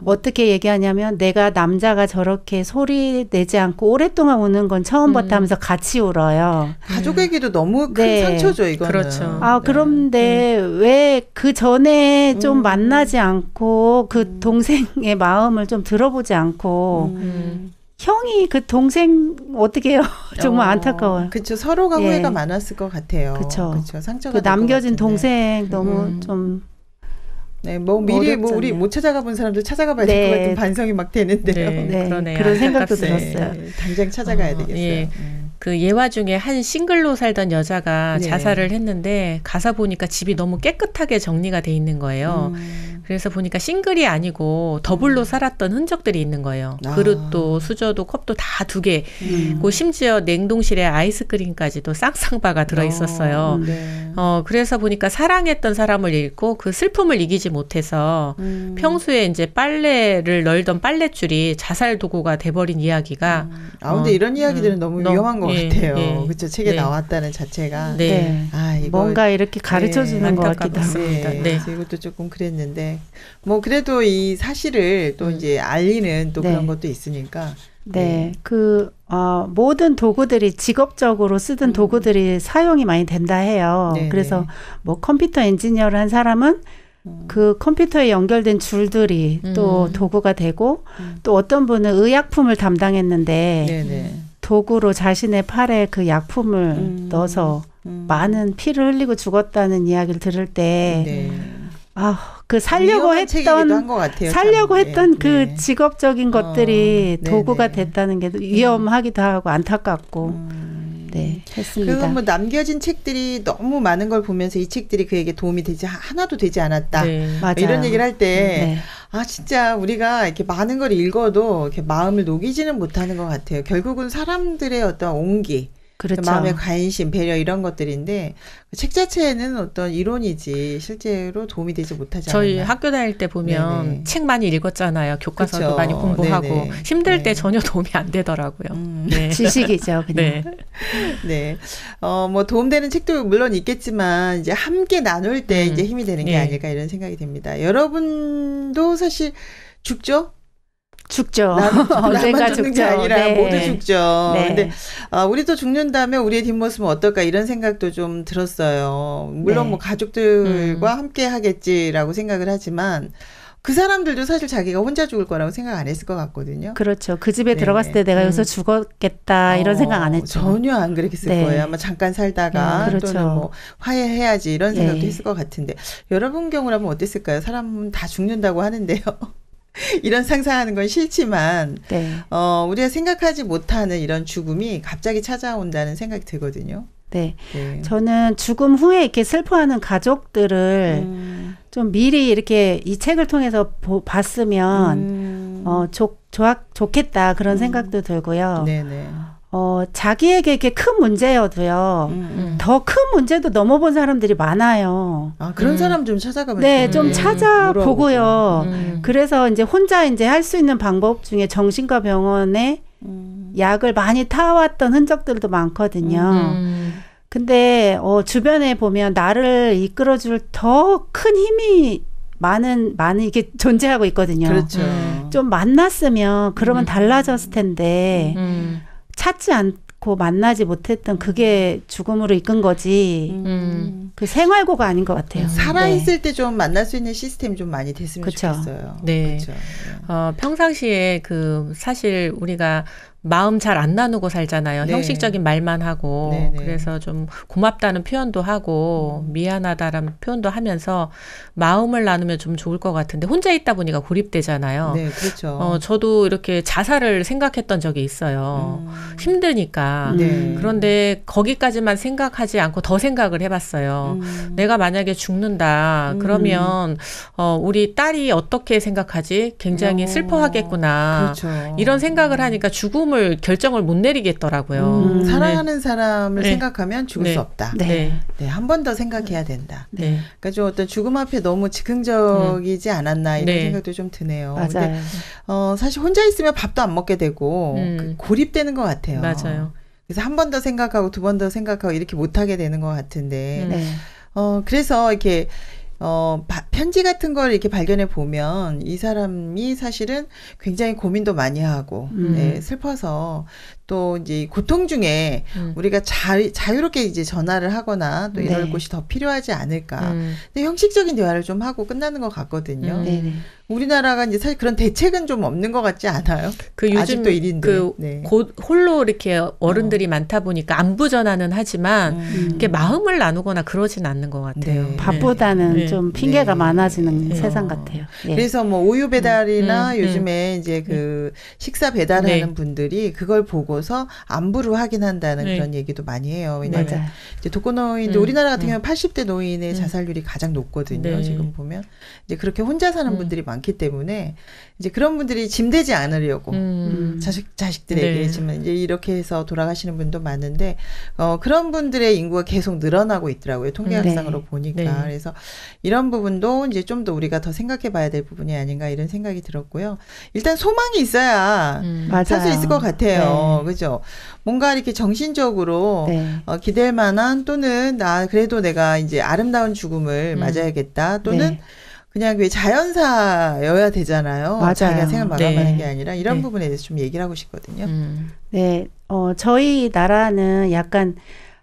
어떻게 얘기하냐면 내가 남자가 저렇게 소리 내지 않고 오랫동안 우는 건 처음 봤다 하면서 같이 울어요. 가족에게도 너무 큰 네. 상처죠, 이거는. 그렇죠. 그런데 왜 그 전에 좀 만나지 않고 그 동생의 마음을 좀 들어보지 않고 형이 그 동생 어떻게 해요? 정말 안타까워요. 그렇죠. 서로가 후회가 많았을 것 같아요. 그렇죠. 상처가 그 남겨진 동생 너무 좀. 네, 뭐 미리 뭐 우리 못 찾아가 본 사람들 찾아가 봐야 될 것 같은 반성이 막 되는데요. 네, 그러네요. 그런 생각도 들었어요. 당장 찾아가야 되겠어요. 예. 그 예화 중에 한 싱글로 살던 여자가 자살을 했는데 가서 보니까 집이 너무 깨끗하게 정리가 돼 있는 거예요. 그래서 보니까 싱글이 아니고 더블로 살았던 흔적들이 있는 거예요. 그릇도 수저도 컵도 다 2개. 그 심지어 냉동실에 아이스크림까지도 쌍쌍바가 들어있었어요. 그래서 보니까 사랑했던 사람을 잃고 그 슬픔을 이기지 못해서 평소에 이제 빨래를 널던 빨랫줄이 자살 도구가 돼버린 이야기가. 근데 이런 이야기들은 너무 위험한 것 같아요. 그렇죠. 책에 나왔다는 자체가. 이거 뭔가 이렇게 가르쳐주는 것 같기도 합니다. 그래서 이것도 조금 그랬는데 뭐 그래도 이 사실을 또 이제 알리는 또 그런 것도 있으니까. 모든 도구들이 직업적으로 쓰던 도구들이 사용이 많이 된다 해요. 그래서 뭐 컴퓨터 엔지니어를 한 사람은 그 컴퓨터에 연결된 줄들이 또 도구가 되고 또 어떤 분은 의약품을 담당했는데 도구로 자신의 팔에 그 약품을 넣어서 많은 피를 흘리고 죽었다는 이야기를 들을 때 그 살려고 했던 그 직업적인 것들이 도구가 됐다는 게 위험하기도 하고 안타깝고 했습니다. 그리고 뭐 남겨진 책들이 너무 많은 걸 보면서 이 책들이 그에게 도움이 되지 하나도 되지 않았다. 이런 얘기를 할 때 진짜 우리가 이렇게 많은 걸 읽어도 이렇게 마음을 녹이지는 못하는 것 같아요. 결국은 사람들의 어떤 온기, 마음의 관심, 배려 이런 것들인데 책 자체는 어떤 이론이지 실제로 도움이 되지 못하지 않나요? 저희 학교 다닐 때 보면 책 많이 읽었잖아요. 교과서도 많이 공부하고 힘들 때 전혀 도움이 안 되더라고요. 지식이죠, 그냥. 뭐 도움되는 책도 물론 있겠지만 이제 함께 나눌 때 이제 힘이 되는 게 아닐까 이런 생각이 듭니다. 여러분도 사실 죽죠? 언젠가 죽는 게 아니라 모두 죽죠. 근데 우리도 죽는다면 우리의 뒷모습은 어떨까 이런 생각도 좀 들었어요. 물론 뭐 가족들과 함께 하겠지라고 생각을 하지만 그 사람들도 사실 자기가 혼자 죽을 거라고 생각 안 했을 것 같거든요. 그렇죠. 그 집에 들어갔을 때 내가 여기서 죽었겠다 이런 생각 안 했죠. 전혀 안 그랬을 거예요. 아마 잠깐 살다가 또는 뭐 화해해야지 이런 생각도 했을 것 같은데 여러분 경우라면 어땠을까요? 사람은 다 죽는다고 하는데요. 이런 상상하는 건 싫지만 우리가 생각하지 못하는 이런 죽음이 갑자기 찾아온다는 생각이 들거든요. 저는 죽음 후에 이렇게 슬퍼하는 가족들을 좀 미리 이렇게 이 책을 통해서 봤으면 좋겠다 그런 생각도 들고요. 자기에게 이렇게 큰 문제여도요. 더 큰 문제도 넘어본 사람들이 많아요. 그런 사람 좀 찾아가면 좀 찾아보고요. 그래서 이제 혼자 이제 할 수 있는 방법 중에 정신과 병원에 약을 많이 타왔던 흔적들도 많거든요. 근데 주변에 보면 나를 이끌어줄 더 큰 힘이 많은 이게 존재하고 있거든요. 좀 만났으면 그러면 달라졌을 텐데 찾지 않고 만나지 못했던 그게 죽음으로 이끈 거지. 그 생활고가 아닌 것 같아요. 살아있을 때 좀 만날 수 있는 시스템이 좀 많이 됐으면 좋겠어요. 평상시에 사실 우리가 마음 잘 안 나누고 살잖아요. 형식적인 말만 하고 그래서 좀 고맙다는 표현도 하고 미안하다라는 표현도 하면서 마음을 나누면 좀 좋을 것 같은데 혼자 있다 보니까 고립되잖아요. 저도 이렇게 자살을 생각했던 적이 있어요. 힘드니까. 그런데 거기까지만 생각하지 않고 더 생각을 해봤어요. 내가 만약에 죽는다 그러면 우리 딸이 어떻게 생각하지? 굉장히 슬퍼하겠구나. 이런 생각을 하니까 죽음을 결정을 못 내리겠더라고요. 사랑하는 사람을 생각하면 죽을 수 없다. 한 번 더 생각해야 된다. 그러니까 좀 어떤 죽음 앞에 너무 즉흥적이지 않았나 이런 생각도 좀 드네요. 맞아요. 근데 사실 혼자 있으면 밥도 안 먹게 되고 고립되는 것 같아요. 그래서 한 번 더 생각하고 두 번 더 생각하고 이렇게 못하게 되는 것 같은데 그래서 이렇게 편지 같은 걸 이렇게 발견해 보면 이 사람이 사실은 굉장히 고민도 많이 하고 슬퍼서 또 이제 고통 중에 우리가 자유롭게 이제 전화를 하거나 또 이럴 곳이 더 필요하지 않을까. 근데 형식적인 대화를 좀 하고 끝나는 것 같거든요. 우리나라가 이제 사실 그런 대책은 좀 없는 것 같지 않아요? 그 요즘 아직도 일인데. 홀로 이렇게 어른들이 많다 보니까 안부 전화는 하지만 이렇게 마음을 나누거나 그러진 않는 것 같아요. 밥보다는 좀 핑계가 많아지는 세상 같아요. 그래서 뭐 우유 배달이나 요즘에 이제 그 식사 배달하는 분들이 그걸 보고서 안부를 확인한다는 그런 얘기도 많이 해요. 왜냐하면 이제 독거노인들 우리나라 같은 경우는 80대 노인의 자살률이 가장 높거든요. 지금 보면 이제 그렇게 혼자 사는 분들이 많기 때문에 이제 그런 분들이 짐되지 않으려고 자식들에게 지금 이제 이렇게 해서 돌아가시는 분도 많은데 그런 분들의 인구가 계속 늘어나고 있더라고요. 통계학상으로 보니까. 그래서 이런 부분도 이제 좀 더 우리가 더 생각해봐야 될 부분이 아닌가 이런 생각이 들었고요. 일단 소망이 있어야 살 수 있을 것 같아요. 그죠? 뭔가 이렇게 정신적으로 기댈 만한 또는 그래도 내가 이제 아름다운 죽음을 맞아야겠다 또는 그냥 왜 자연사여야 되잖아요. 맞아요. 자기가 생을 마감하는 게 아니라 이런 부분에 대해서 좀 얘기를 하고 싶거든요. 네, 저희 나라는 약간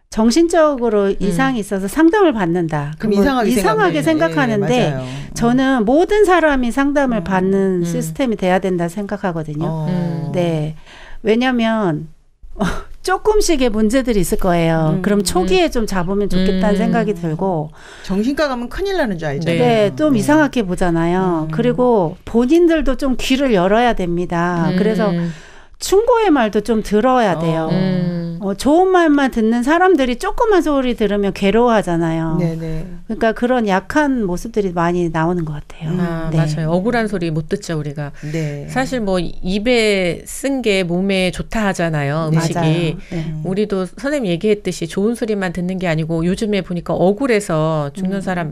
정신적으로 이상이 있어서 상담을 받는다. 그럼 이상하게 생각하는데 저는 모든 사람이 상담을 받는 시스템이 돼야 된다 생각하거든요. 네, 왜냐하면 조금씩의 문제들이 있을 거예요. 그럼 초기에 좀 잡으면 좋겠다는 생각이 들고. 정신과 가면 큰일 나는 줄 알잖아요. 네, 좀 이상하게 보잖아요. 그리고 본인들도 좀 귀를 열어야 됩니다. 그래서 충고의 말도 좀 들어야 돼요. 좋은 말만 듣는 사람들이 조그만 소리 들으면 괴로워하잖아요. 그러니까 그런 약한 모습들이 많이 나오는 것 같아요. 맞아요. 억울한 소리 못 듣죠, 우리가. 사실 뭐 입에 쓴 게 몸에 좋다 하잖아요, 음식이. 우리도 선생님 얘기했듯이 좋은 소리만 듣는 게 아니고 요즘에 보니까 억울해서 죽는 사람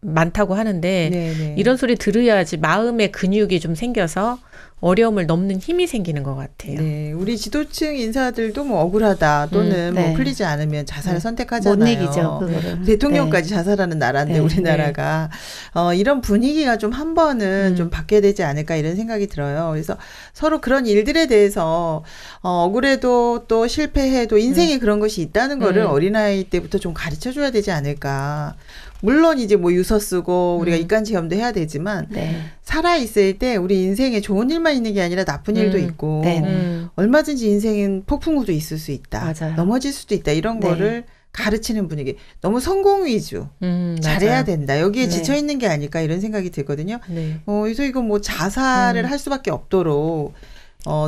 많다고 하는데 이런 소리 들어야지 마음의 근육이 좀 생겨서 어려움을 넘는 힘이 생기는 것 같아요. 우리 지도층 인사들도 뭐 억울하다 또는 뭐 풀리지 않으면 자살을 선택하잖아요. 못 이기죠. 대통령까지 자살하는 나라인데 우리나라가 이런 분위기가 좀 한 번은 좀 바뀌어야 되지 않을까 이런 생각이 들어요. 그래서 서로 그런 일들에 대해서 억울해도 또 실패해도 인생에 그런 것이 있다는 거를 어린아이 때부터 좀 가르쳐줘야 되지 않을까. 물론 이제 뭐 유서 쓰고 우리가 입간체험도 해야 되지만 살아있을 때 우리 인생에 좋은 일만 있는 게 아니라 나쁜 일도 있고 얼마든지 인생은 폭풍우도 있을 수 있다. 넘어질 수도 있다. 이런 거를 가르치는 분위기. 너무 성공 위주. 잘해야 된다. 여기에 지쳐있는 게 아닐까 이런 생각이 들거든요. 그래서 이거 뭐 자살을 할 수밖에 없도록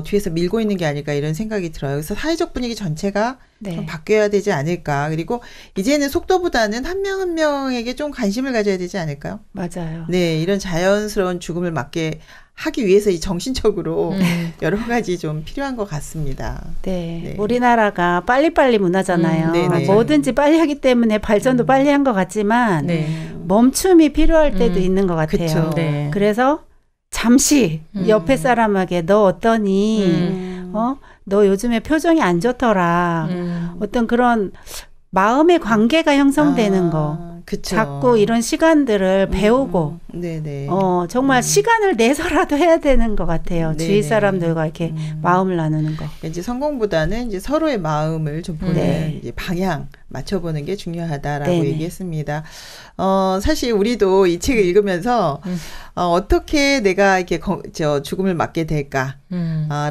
뒤에서 밀고 있는 게 아닐까 이런 생각이 들어요. 그래서 사회적 분위기 전체가 좀 바뀌어야 되지 않을까. 그리고 이제는 속도보다는 한 명 한 명에게 좀 관심을 가져야 되지 않을까요? 맞아요. 네, 이런 자연스러운 죽음을 맞게 하기 위해서 이 정신적으로 여러 가지 좀 필요한 것 같습니다. 우리나라가 빨리빨리 문화잖아요. 뭐든지 빨리 하기 때문에 발전도 빨리 한 것 같지만 멈춤이 필요할 때도 있는 것 같아요. 그래서 잠시 옆에 사람에게 너 어떠니? 너 요즘에 표정이 안 좋더라. 어떤 그런 마음의 관계가 형성되는 거. 자꾸 이런 시간들을 배우고 정말 시간을 내서라도 해야 되는 것 같아요. 주위 사람들과 이렇게 마음을 나누는 거. 이제 성공보다는 이제 서로의 마음을 좀 보는 이제 방향 맞춰보는 게 중요하다라고 얘기했습니다. 사실 우리도 이 책을 읽으면서 어떻게 내가 이렇게 죽음을 맞게 될까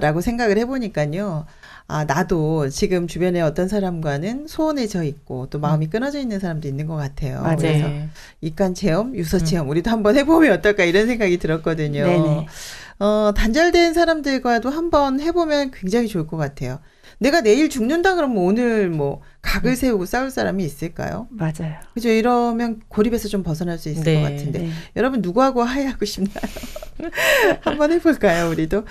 라고 생각을 해보니까요. 나도 지금 주변에 어떤 사람과는 소원해져 있고 또 마음이 끊어져 있는 사람도 있는 것 같아요. 그래서 입간 체험, 유서 체험 우리도 한번 해보면 어떨까 이런 생각이 들었거든요. 단절된 사람들과도 한번 해보면 굉장히 좋을 것 같아요. 내가 내일 죽는다 그러면 오늘 뭐 각을 세우고 싸울 사람이 있을까요? 맞아요. 그죠? 이러면 고립에서 좀 벗어날 수 있을 것 같은데 여러분 누구하고 화해하고 싶나요? 한번 해볼까요, 우리도?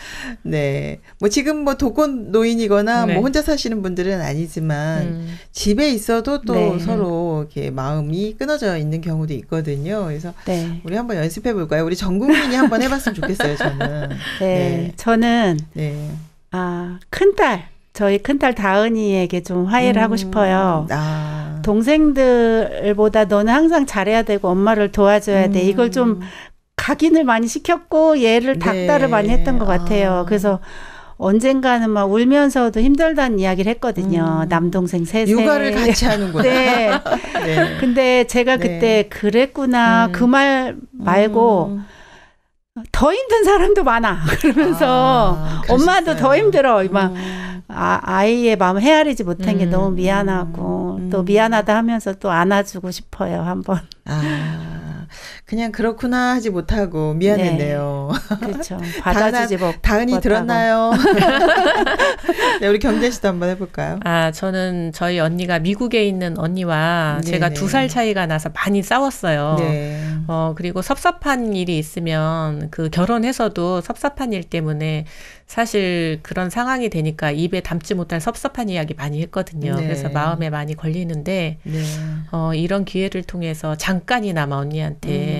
뭐 지금 뭐 독거노인이거나 뭐 혼자 사시는 분들은 아니지만 집에 있어도 또 서로 이렇게 마음이 끊어져 있는 경우도 있거든요. 그래서 우리 한번 연습해 볼까요? 우리 전 국민이 한번 해봤으면 좋겠어요, 저는. 저는 큰딸. 저희 큰딸 다은이에게 좀 화해를 하고 싶어요. 동생들보다 너는 항상 잘해야 되고 엄마를 도와줘야 돼. 이걸 좀 각인을 많이 시켰고 얘를 닥달을 많이 했던 것 같아요. 그래서 언젠가는 막 울면서도 힘들다는 이야기를 했거든요. 남동생 셋에. 육아를 같이 하는구나. 네. 네. 근데 제가 그때 그랬구나. 그 말 말고 더 힘든 사람도 많아. 그러면서 엄마도 더 힘들어. 막 아이의 마음 헤아리지 못한 게 너무 미안하고 또 미안하다 하면서 또 안아주고 싶어요. 한번. 그냥 그렇구나 하지 못하고 미안했네요. 네. 그렇죠. 받아주지 못. 다은이 들었나요? 네, 우리 경재 씨도 한번 해볼까요? 저는 저희 언니가 미국에 있는 언니와 제가 2살 차이가 나서 많이 싸웠어요. 네. 그리고 섭섭한 일이 있으면 그 결혼해서도 섭섭한 일 때문에 사실 그런 상황이 되니까 입에 담지 못할 섭섭한 이야기 많이 했거든요. 네. 그래서 마음에 많이 걸리는데 네. 이런 기회를 통해서 잠깐이나마 언니한테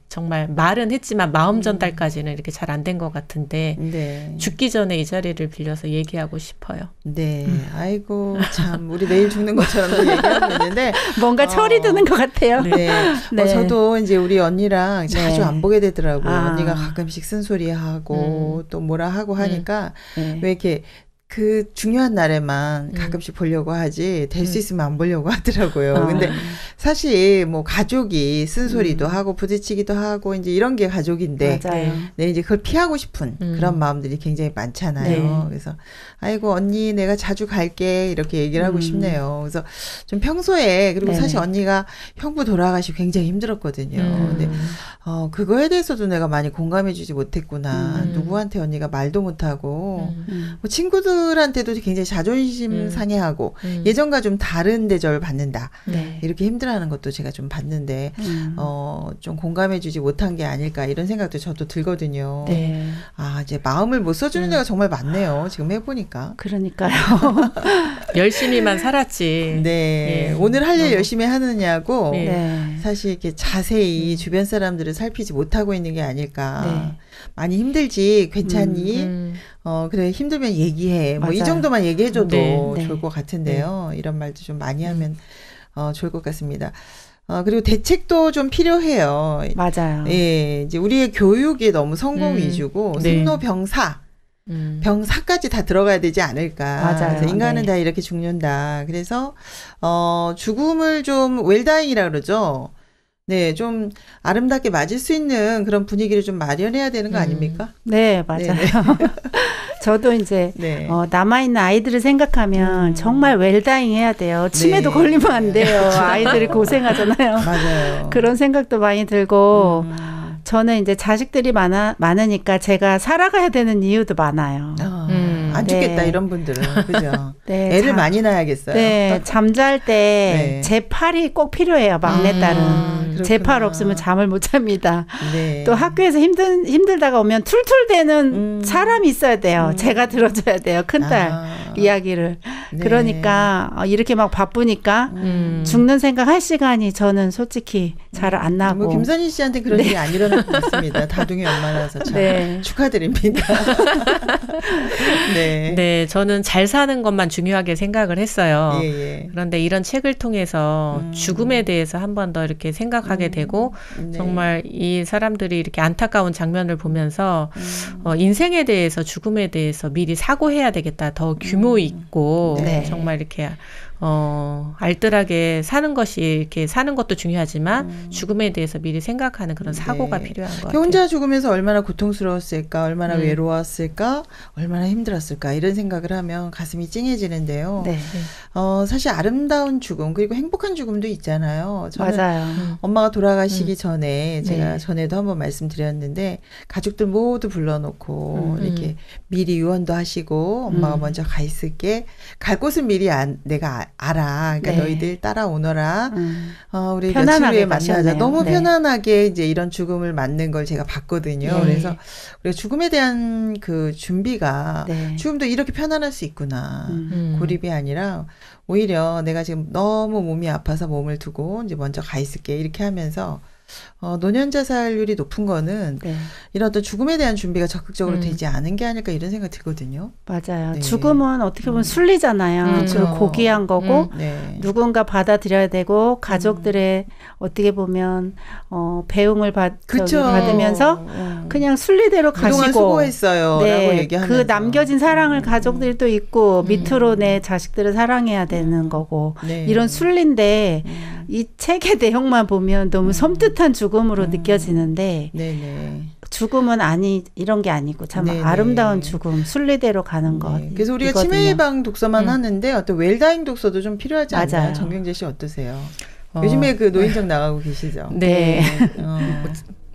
정말 말은 했지만 마음 전달까지는 이렇게 잘 안 된 것 같은데 네. 죽기 전에 이 자리를 빌려서 얘기하고 싶어요. 네, 아이고 참 우리 매일 죽는 것처럼 얘기하고 있는데 뭔가 철이 드는 것 같아요. 네, 네. 저도 이제 우리 언니랑 자주 안 보게 되더라고요. 언니가 가끔씩 쓴소리하고 또 뭐라 하고 하니까 왜 이렇게 그 중요한 날에만 가끔씩 보려고 하지 될 수 있으면 안 보려고 하더라고요. 근데 사실 뭐 가족이 쓴소리도 하고 부딪히기도 하고 이제 이런 게 가족인데 네, 이제 그걸 피하고 싶은 그런 마음들이 굉장히 많잖아요. 네. 그래서 아이고 언니 내가 자주 갈게 이렇게 얘기를 하고 싶네요. 그래서 좀 평소에 그리고 사실 언니가 형부 돌아가시고 굉장히 힘들었거든요. 근데 그거에 대해서도 내가 많이 공감해 주지 못했구나. 누구한테 언니가 말도 못하고 뭐 친구들한테도 굉장히 자존심 상해하고 예전과 좀 다른 대접을 받는다. 네. 이렇게 힘들어하는 것도 제가 좀 봤는데 좀 공감해 주지 못한 게 아닐까 이런 생각도 저도 들거든요. 네. 이제 마음을 못 써주는 데가 정말 많네요. 지금 해보니까. 그러니까요. 열심히만 살았지. 네. 예. 오늘 할 일 열심히 하느냐고 네. 사실 이렇게 자세히 주변 사람들을 살피지 못하고 있는 게 아닐까. 네. 많이 힘들지 괜찮니? 그래 힘들면 얘기해. 뭐 이 정도만 얘기해줘도 네. 좋을 것 같은데요. 네. 이런 말도 좀 많이 하면 좋을 것 같습니다. 그리고 대책도 좀 필요해요. 맞아요. 예, 이제 우리의 교육이 너무 성공 위주고 생로병사. 병사까지 다 들어가야 되지 않을까. 맞아요. 그래서 인간은 다 이렇게 죽는다. 그래서 죽음을 좀 웰다잉이라 그러죠. 네, 좀 아름답게 맞을 수 있는 그런 분위기를 좀 마련해야 되는 거 아닙니까? 네, 맞아요. 저도 이제 남아있는 아이들을 생각하면 정말 웰다잉 해야 돼요. 치매도 걸리면 안 돼요. 아이들이 고생하잖아요. 맞아요. 그런 생각도 많이 들고 저는 이제 자식들이 많으니까 제가 살아가야 되는 이유도 많아요. 안 죽겠다 네. 이런 분들은 그죠. 네, 애를 많이 낳아야겠어요. 네, 잠잘 때 제 팔이 꼭 필요해요. 막내딸은 제 팔 없으면 잠을 못 잡니다. 네. 또 학교에서 힘들다가 오면 툴툴대는 사람이 있어야 돼요. 제가 들어줘야 돼요. 큰딸 이야기를. 네. 그러니까 이렇게 막 바쁘니까 죽는 생각 할 시간이 저는 솔직히 잘 안 나고. 뭐 김선희 씨한테 그런 일이 안 일어날 것 같습니다. 다둥이 엄마라서 참 축하드립니다. 네. 네, 저는 잘 사는 것만 중요하게 생각을 했어요. 예. 그런데 이런 책을 통해서 죽음에 대해서 한 번 더 이렇게 생각하게 되고 정말 이 사람들이 이렇게 안타까운 장면을 보면서 인생에 대해서 죽음에 대해서 미리 사고해야 되겠다. 더 규모 있고 정말 이렇게 알뜰하게 사는 것이 이렇게 사는 것도 중요하지만 죽음에 대해서 미리 생각하는 그런 사고가 필요한 것 같아요. 혼자 죽으면서 얼마나 고통스러웠을까, 얼마나 외로웠을까, 얼마나 힘들었을까 이런 생각을 하면 가슴이 찡해지는데요. 네. 사실 아름다운 죽음 그리고 행복한 죽음도 있잖아요. 저는 맞아요. 엄마가 돌아가시기 전에 제가 전에도 한번 말씀드렸는데 가족들 모두 불러놓고 이렇게 미리 유언도 하시고 엄마가 먼저 가 있을게. 갈 곳은 미리 내가 알아. 그러니까 너희들 따라오너라. 우리 며칠 후에 만나자. 너무 편안하게 이제 이런 죽음을 맞는 걸 제가 봤거든요. 그래서 우리가 죽음에 대한 그 준비가 죽음도 이렇게 편안할 수 있구나. 고립이 아니라 오히려 내가 지금 너무 몸이 아파서 몸을 두고 이제 먼저 가 있을게. 이렇게 하면서 노년 자살률이 높은 거는 네. 이런 어떤 죽음에 대한 준비가 적극적으로 되지 않은 게 아닐까 이런 생각이 들거든요. 맞아요. 네. 죽음은 어떻게 보면 순리잖아요. 그렇죠. 고귀한 거고 네. 누군가 받아들여야 되고 가족들의 어떻게 보면 배웅을 받으면서 그냥 순리대로 가시고 그동안 수고했어요 네. 라고 얘기하면서 그 남겨진 사랑을 가족들이 또 있고 밑으로 내 자식들을 사랑해야 되는 거고 네. 이런 순리인데 이 책의 내용만 보면 너무 섬뜩한 죽음으로 느껴지는데 네네. 죽음은 이런 게 아니고 참 네네. 아름다운 죽음, 순리대로 가는 것. 그래서 우리가 이거든요. 치매 예방 독서만 하는데 어떤 웰다잉 독서도 좀 필요하지 않나요? 맞아요. 정경재 씨 어떠세요? 요즘에 그 노인정 나가고 계시죠? 네.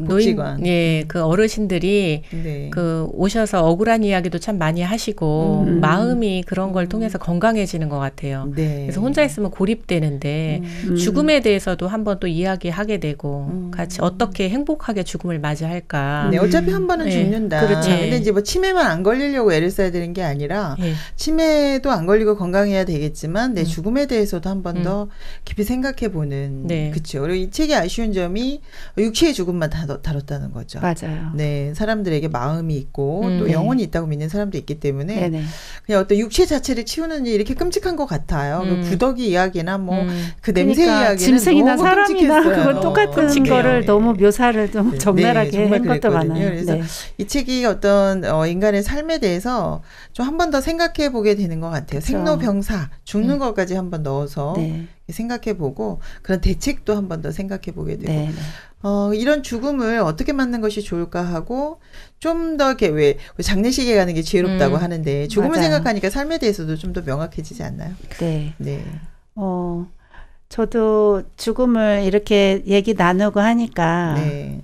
복지관. 예, 그 어르신들이 네. 그 오셔서 억울한 이야기도 참 많이 하시고 마음이 그런 걸 통해서 건강해지는 것 같아요. 네. 그래서 혼자 있으면 고립되는데 죽음에 대해서도 한번 또 이야기하게 되고 같이 어떻게 행복하게 죽음을 맞이할까. 네, 어차피 한 번은 네. 죽는다. 그렇죠. 근데 이제 뭐 치매만 안 걸리려고 애를 써야 되는 게 아니라 예. 치매도 안 걸리고 건강해야 되겠지만 내 죽음에 대해서도 한 번 더 깊이 생각해보는. 네. 그렇죠. 그리고 이 책의 아쉬운 점이 육체의 죽음만 다뤘다는 거죠. 맞아요. 네, 사람들에게 마음이 있고 또 네. 영혼이 있다고 믿는 사람도 있기 때문에 네네. 그냥 어떤 육체 자체를 치우는 일이 이렇게 끔찍한 것 같아요. 그 구더기 이야기나 뭐 그 냄새 그러니까 이야기는 짐승이나 너무 사람이나 끔찍했어요. 그건 똑같은 끔찍해요. 거를 네. 너무 묘사를 좀 네, 적나라하게 정말 한 것도 그랬거든요. 많아요. 그래서 네. 이 책이 어떤 인간의 삶에 대해서 좀 한 번 더 생각해 보게 되는 것 같아요. 그렇죠. 생로병사 죽는 것까지 한 번 넣어서 네. 생각해 보고 그런 대책도 한 번 더 생각해 보게 되고 네. 이런 죽음을 어떻게 맞는 것이 좋을까 하고 좀 더 이렇게 왜 장례식에 가는 게 지혜롭다고 하는데 죽음을 맞아요. 생각하니까 삶에 대해서도 좀 더 명확해지지 않나요? 네. 네. 저도 죽음을 이렇게 얘기 나누고 하니까 네.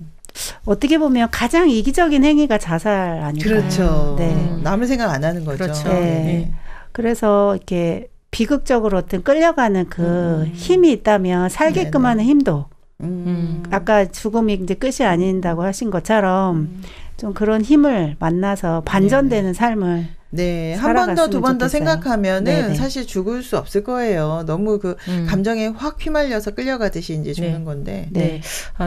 어떻게 보면 가장 이기적인 행위가 자살 아닐까요? 그렇죠. 네. 남을 생각 안 하는 거죠. 그렇죠. 네. 네. 그래서 이렇게 비극적으로 어떤 끌려가는 그 힘이 있다면 살게끔 네네. 하는 힘도 음. 아까 죽음이 이제 끝이 아닌다고 하신 것처럼 좀 그런 힘을 만나서 반전되는 삶을 네, 한 번 더, 살아갔으면 두 번 더 좋겠어요. 생각하면은 네네. 사실 죽을 수 없을 거예요. 너무 그 감정에 확 휘말려서 끌려가듯이 이제 죽는 네. 건데. 네.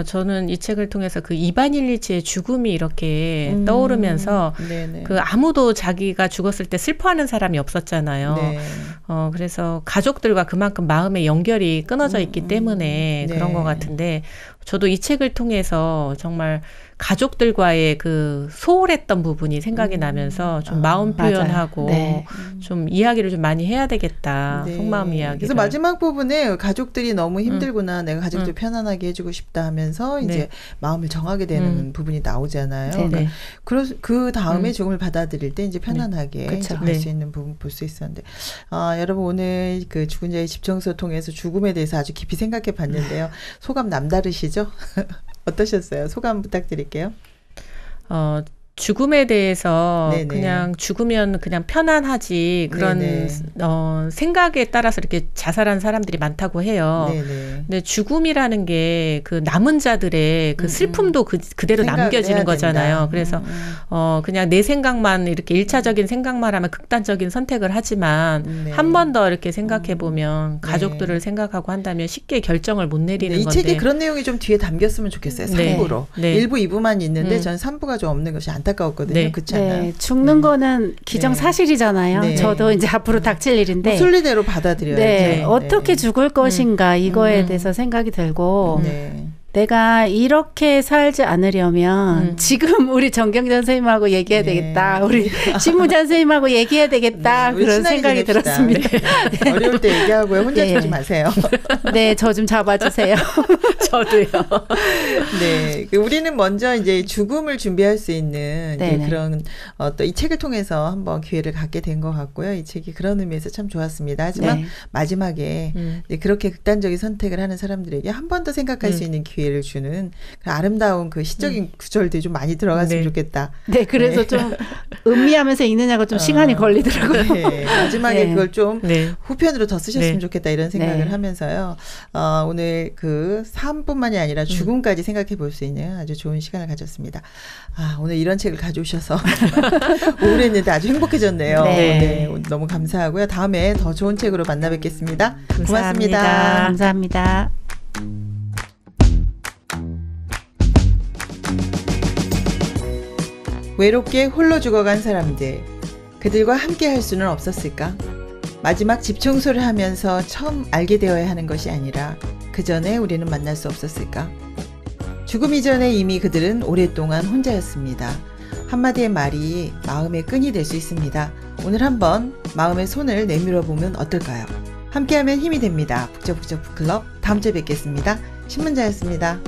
저는 이 책을 통해서 그 이반 일리치의 죽음이 이렇게 떠오르면서 네네. 그 아무도 자기가 죽었을 때 슬퍼하는 사람이 없었잖아요. 네. 그래서 가족들과 그만큼 마음의 연결이 끊어져 있기 때문에 네. 그런 것 같은데 저도 이 책을 통해서 정말 가족들과의 그 소홀했던 부분이 생각이 나면서 좀 마음 표현하고 네. 좀 이야기를 좀 많이 해야 되겠다. 네. 속마음 이야기를. 그래서 마지막 부분에 가족들이 너무 힘들구나. 내가 가족들 편안하게 해주고 싶다 하면서 이제 네. 마음을 정하게 되는 부분이 나오잖아요. 네. 그러니까 그 다음에 죽음을 받아들일 때 이제 편안하게 그렇죠. 갈 수 네. 있는 부분 볼 수 있었는데, 여러분 오늘 그 죽은 자의 집청소 통해서 죽음에 대해서 아주 깊이 생각해 봤는데요. 소감 남다르시죠? 어떠셨어요? 소감 부탁드릴게요. 죽음에 대해서 네네. 그냥 죽으면 그냥 편안하지 그런 네네. 생각에 따라서 이렇게 자살한 사람들이 많다고 해요. 네네. 근데 죽음이라는 게 그 남은 자들의 그 슬픔도 그대로 생각을 남겨지는 해야 거잖아요. 된다. 그래서 그냥 내 생각만 이렇게 일차적인 생각만 하면 극단적인 선택을 하지만 네. 한 번 더 이렇게 생각해 보면 가족들을 생각하고 한다면 쉽게 결정을 못 내리는 이 건데. 책에 그런 내용이 좀 뒤에 담겼으면 좋겠어요. 네. 3부로. 네. 1부, 2부만 있는데 저는 3부가 좀 없는 것이 안타까웠거든요. 네. 그렇지 않나요? 네, 죽는 거는 기정사실이잖아요. 네. 저도 이제 앞으로 닥칠 일인데. 순리대로 받아들여야죠. 네, 어떻게 죽을 것인가 이거에 음. 대해서 생각이 들고 네. 내가 이렇게 살지 않으려면 지금 우리 정경전 선생님하고 얘기해야 네. 되겠다. 우리 신무전 선생님하고 얘기해야 되겠다. 우리 그런 친하게 생각이 지냅시다. 들었습니다. 네. 어려울 때 얘기하고요. 혼자 네. 죽지 마세요. 네, 저 좀 잡아주세요. 저도요. 네. 우리는 먼저 이제 죽음을 준비할 수 있는 네네. 그런 또 이 책을 통해서 한번 기회를 갖게 된 것 같고요. 이 책이 그런 의미에서 참 좋았습니다. 하지만 네. 마지막에 이제 그렇게 극단적인 선택을 하는 사람들에게 한 번 더 생각할 수 있는 기회를 주는 그 아름다운 그 시적인 구절들이 좀 많이 들어갔으면 네. 좋겠다. 네, 그래서 좀 음미하면서 읽느냐고 좀 시간이 걸리더라고요. 네. 마지막에 네. 그걸 좀 네. 후편으로 더 쓰셨으면 네. 좋겠다 이런 생각을 네. 하면서요. 오늘 그 삶뿐만이 아니라 죽음까지 생각해 볼 수 있는 아주 좋은 시간을 가졌습니다. 오늘 이런 책을 가져오셔서 우울했는데 아주 행복해졌네요. 네. 네, 오늘 너무 감사하고요. 다음에 더 좋은 책으로 만나 뵙겠습니다. 고맙습니다. 감사합니다. 외롭게 홀로 죽어간 사람들, 그들과 함께 할 수는 없었을까? 마지막 집 청소를 하면서 처음 알게 되어야 하는 것이 아니라 그 전에 우리는 만날 수 없었을까? 죽음 이전에 이미 그들은 오랫동안 혼자였습니다. 한마디의 말이 마음의 끈이 될 수 있습니다. 오늘 한번 마음의 손을 내밀어 보면 어떨까요? 함께하면 힘이 됩니다. 북적북적 북클럽, 다음 주에 뵙겠습니다. 신문자였습니다.